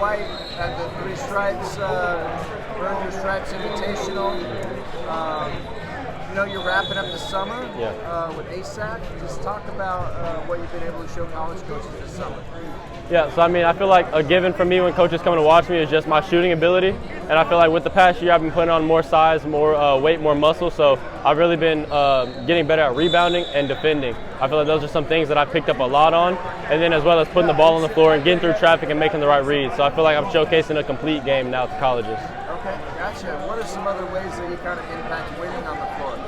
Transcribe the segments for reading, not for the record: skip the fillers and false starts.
white at the Three Stripes, Earn Your Stripes Invitational. You're wrapping up the summer with ASAK. Just talk about what you've been able to show college coaches this summer. Yeah, so I feel like a given for me when coaches come to watch me is just my shooting ability. And I feel like with the past year, I've been putting on more size, more weight, more muscle. So I've really been getting better at rebounding and defending. I feel like those are some things that I picked up a lot on. And then as well as putting the ball on the floor and getting through traffic and making the right reads. So I feel like I'm showcasing a complete game now to colleges. Okay, gotcha. What are some other ways that you kind of impact winning on the floor?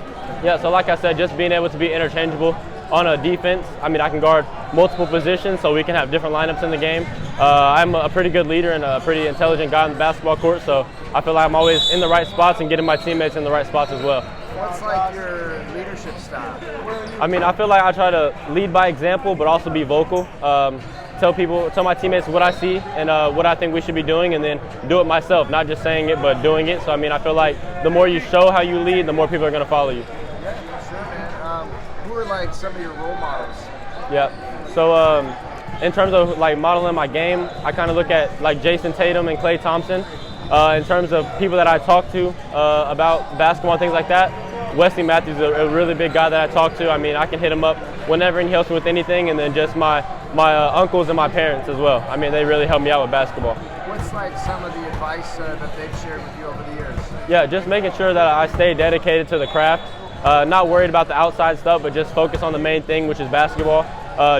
Yeah, so like I said, just being able to be interchangeable on a defense. I can guard multiple positions, so we can have different lineups in the game. I'm a pretty good leader and a pretty intelligent guy on the basketball court, so I feel like I'm always in the right spots and getting my teammates in the right spots as well. What's like your leadership style? I feel like I try to lead by example, but also be vocal. Tell my teammates what I see and what I think we should be doing, and then do it myself, not just saying it, but doing it. So I feel like the more you show how you lead, the more people are going to follow you. Yeah, for sure, man. Who are like some of your role models? Yeah. So in terms of like modeling my game, I kind of look at like Jason Tatum and Klay Thompson. In terms of people that I talk to about basketball and things like that, Wesley Matthews is a really big guy that I talk to. I can hit him up whenever and he helps me with anything, and then just my uncles and my parents as well. They really help me out with basketball. What's like some of the advice that they've shared with you over the years? Yeah, just making sure that I stay dedicated to the craft, not worried about the outside stuff, but just focus on the main thing, which is basketball.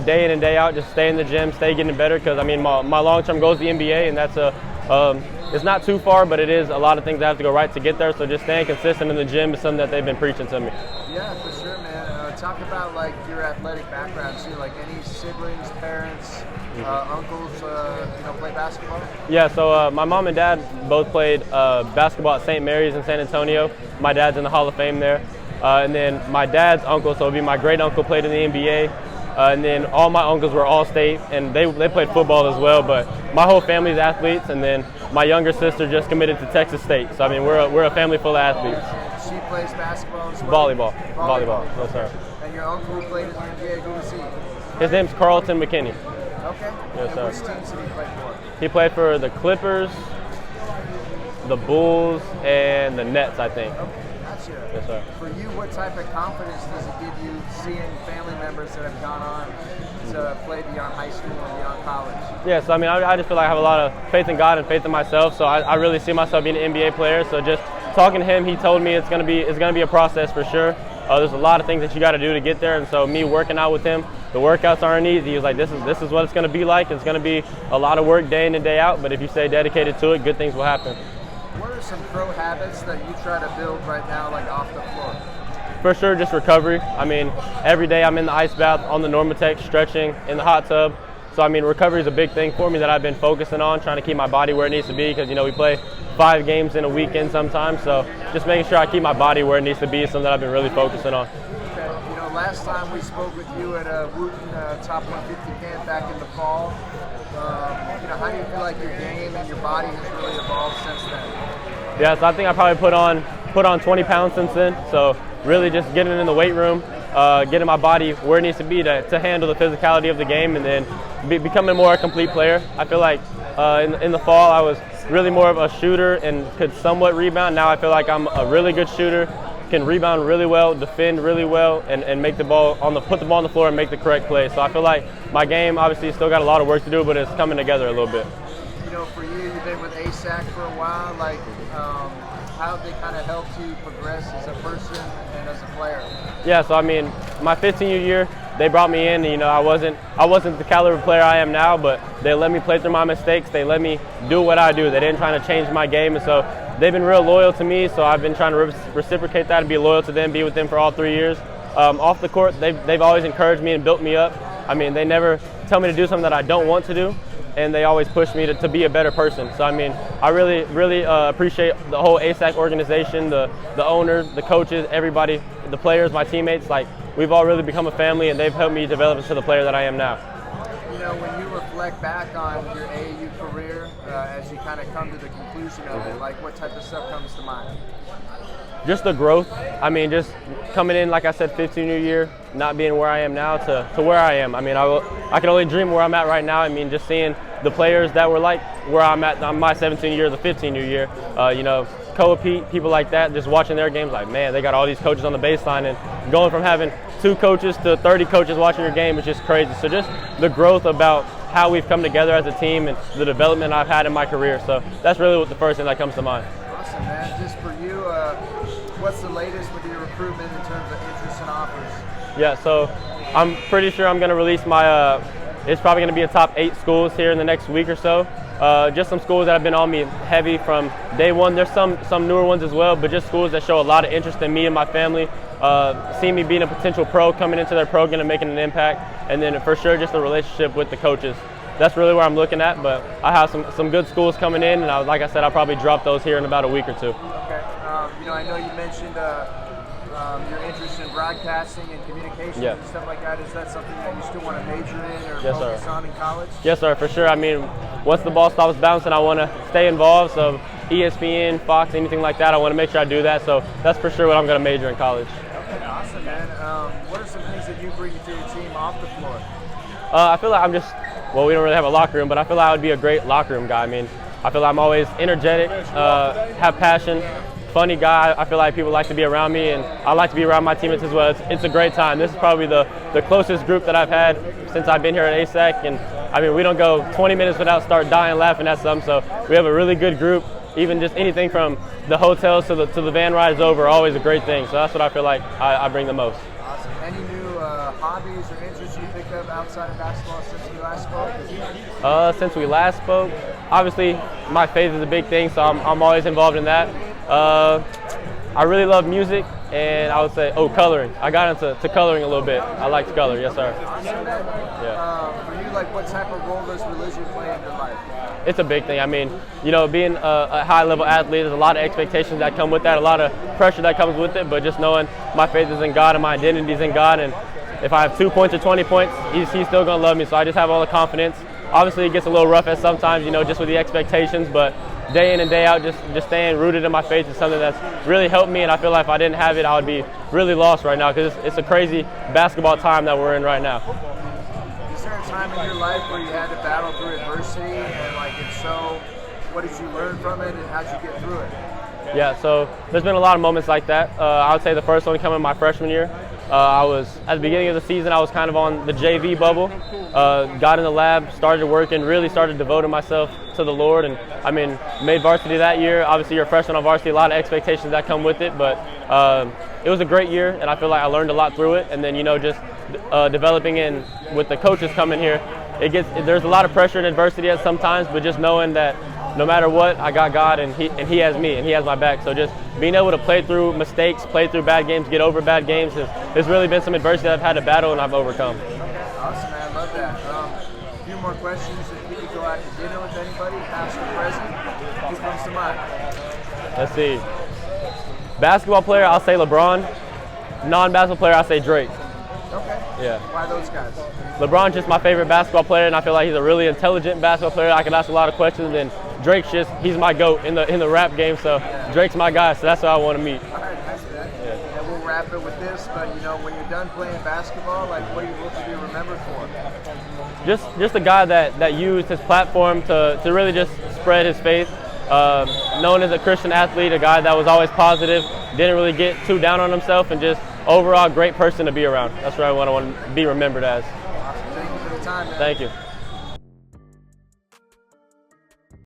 Day in and day out, just stay in the gym, stay getting better, because my long-term goal is the NBA, and that's it's not too far, but it is a lot of things that have to go right to get there. So just staying consistent in the gym is something that they've been preaching to me. Yeah, for sure, man. Talk about like your athletic background too, like any siblings, parents, uncles, play basketball? Yeah, so my mom and dad both played basketball at St. Mary's in San Antonio. My dad's in the Hall of Fame there. And then my dad's uncle, so it would be my great uncle, played in the NBA. And then all my uncles were all-state, and they played football as well. But my whole family's athletes, and then my younger sister just committed to Texas State. So we're a family full of athletes. She plays basketball as well? Volleyball. Yes, sir. And your uncle who played in the NBA, who was he? His name's Carlton McKinney. Okay. Yes, sir. Which teams did he play for? He played for the Clippers, the Bulls, and the Nets, I think. Okay. Gotcha. Yes, sir. For you, what type of confidence does it give you seeing family members that have gone on to play beyond high school and beyond college? Yeah, so I just feel like I have a lot of faith in God and faith in myself. So I really see myself being an NBA player. So just talking to him, he told me it's gonna be a process for sure. There's a lot of things that you got to do to get there, and so me working out with him, the workouts aren't easy. He was like, this is what it's gonna be like. It's gonna be a lot of work day in and day out, but if you stay dedicated to it, good things will happen. What are some pro habits that you try to build right now, like off the floor? For sure, just recovery. Every day I'm in the ice bath, on the Normatec, stretching, in the hot tub. So recovery is a big thing for me that I've been focusing on, trying to keep my body where it needs to be, because we play 5 games in a weekend sometimes. So just making sure I keep my body where it needs to be is something that I've been really focusing on. Okay. Last time we spoke with you at a Wooten Top 150 camp back in the fall. How do you feel like your game and your body has really evolved since then? Yeah, so I think I probably put on 20 pounds since then. So really just getting in the weight room, getting my body where it needs to be to handle the physicality of the game, and then becoming more a complete player. I feel like in the fall I was really more of a shooter and could somewhat rebound. Now I feel like I'm a really good shooter, can rebound really well, defend really well, and make the ball put the ball on the floor and make the correct play. So I feel like my game obviously still got a lot of work to do, but it's coming together a little bit. For you, you've been with ASAK for a while. Like, how have they kind of helped you progress as a person and as a player? Yeah, so my 15th year, they brought me in. I wasn't the caliber player I am now, but they let me play through my mistakes. They let me do what I do. They didn't try to change my game, and so they've been real loyal to me. So I've been trying to reciprocate that and be loyal to them, be with them for all 3 years. Off the court, they've always encouraged me and built me up. They never tell me to do something that I don't want to do, and they always push me to be a better person. So I really appreciate the whole ASAK organization, the owners, the coaches, everybody, the players, my teammates. Like, we've all really become a family, and they've helped me develop into the player that I am now. When you reflect back on your AAU career, as you kind of come to the conclusion of it, like what type of stuff comes to mind? Just the growth. Just coming in, like I said, 15th year, not being where I am now to where I am. I can only dream where I'm at right now. Just seeing the players that were like where I'm at on my 17 year, the 15-year year, you know, Koa-Pete, people like that, just watching their games like, man, they got all these coaches on the baseline, and going from having 2 coaches to 30 coaches watching your game is just crazy. So just the growth about how we've come together as a team and the development I've had in my career. So that's really what the first thing that comes to mind. Awesome, man. Just for you, what's the latest with your recruitment in terms of interest and offers? Yeah, so I'm pretty sure I'm going to release my, it's probably going to be a top 8 schools here in the next week or so. Just some schools that have been on me heavy from day one. There's some newer ones as well, but just schools that show a lot of interest in me and my family, see me being a potential pro, coming into their program and making an impact, and then for sure just the relationship with the coaches. That's really where I'm looking at, but I have some good schools coming in, and like I said, I'll probably drop those here in about a week or 2. Okay. You know, I know you mentioned your interest in broadcasting and communication and stuff like that. Is that something that you still want to major in or focus on in college? Yes, sir, for sure. I mean, once the ball stops bouncing, I want to stay involved. So ESPN, Fox, anything like that, I want to make sure I do that. So that's for sure what I'm going to major in college. Okay, awesome, man. What are some things that you bring to your team off the floor? I feel like I'm just, well, we don't really have a locker room, but I feel like I would be a great locker room guy. I mean, I feel like I'm always energetic, have passion, funny guy. I feel like people like to be around me, and I like to be around my teammates as well. It's a great time. This is probably the closest group that I've had since I've been here at ASAK, and I mean, we don't go 20 minutes without start dying laughing at something, so we have a really good group. Even just anything from the hotels to the van rides over, always a great thing. So that's what I feel like I bring the most. Awesome. Any new hobbies or interests you picked up outside of basketball since we last spoke? Since we last spoke, obviously my faith is a big thing, so I'm always involved in that. I really love music, and I would say, coloring. I got into coloring a little bit. I like to color, yes sir. Awesome. Yeah. For you, like, what type of role does religion play in your life? It's a big thing. I mean, you know, being a high-level athlete, there's a lot of expectations that come with that, a lot of pressure that comes with it, but just knowing my faith is in God and my identity is in God, and if I have 2 points or 20 points, he's still going to love me, so I just have all the confidence. Obviously, it gets a little rough at sometimes, you know, just with the expectations, but day in and day out, just staying rooted in my faith is something that's really helped me, and I feel like if I didn't have it, I would be really lost right now, because it's a crazy basketball time that we're in right now. Is there a time in your life where you had to battle through adversity, and like, if so, what did you learn from it, and how'd you get through it? Yeah, so there's been a lot of moments like that. I would say the first one coming my freshman year. I was, at the beginning of the season, I was kind of on the JV bubble. Got in the lab, started working, really started devoting myself to the Lord, and I mean, made varsity that year. Obviously, you're a freshman on varsity, a lot of expectations that come with it, but it was a great year, and I feel like I learned a lot through it. And then, you know, just developing in with the coaches coming here, there's a lot of pressure and adversity at sometimes, but just knowing that no matter what, I got God, and He has me, and He has my back. So just being able to play through mistakes, play through bad games, get over bad games, there's really been some adversity that I've had to battle and I've overcome. Awesome, man. I love that. A few more questions. If you could go out to dinner with anybody, past or present, who comes to mind? Let's see. Basketball player, I'll say LeBron. Non-basketball player, I'll say Drake. Okay. Yeah. Why those guys? LeBron's just my favorite basketball player, and I feel like he's a really intelligent basketball player. I can ask a lot of questions, and Drake's he's my GOAT in the rap game, so Drake's my guy, so that's who I want to meet. All right, nice to that. Yeah. And we'll wrap it with this, but you know, when you're done playing basketball, like, what do you hope to be remembered for? Just a guy that used his platform to really just spread his faith. Known as a Christian athlete, a guy that was always positive, didn't really get too down on himself, and just overall great person to be around. That's what I want to be remembered as. Awesome. Thank you for the time, man. Thank you.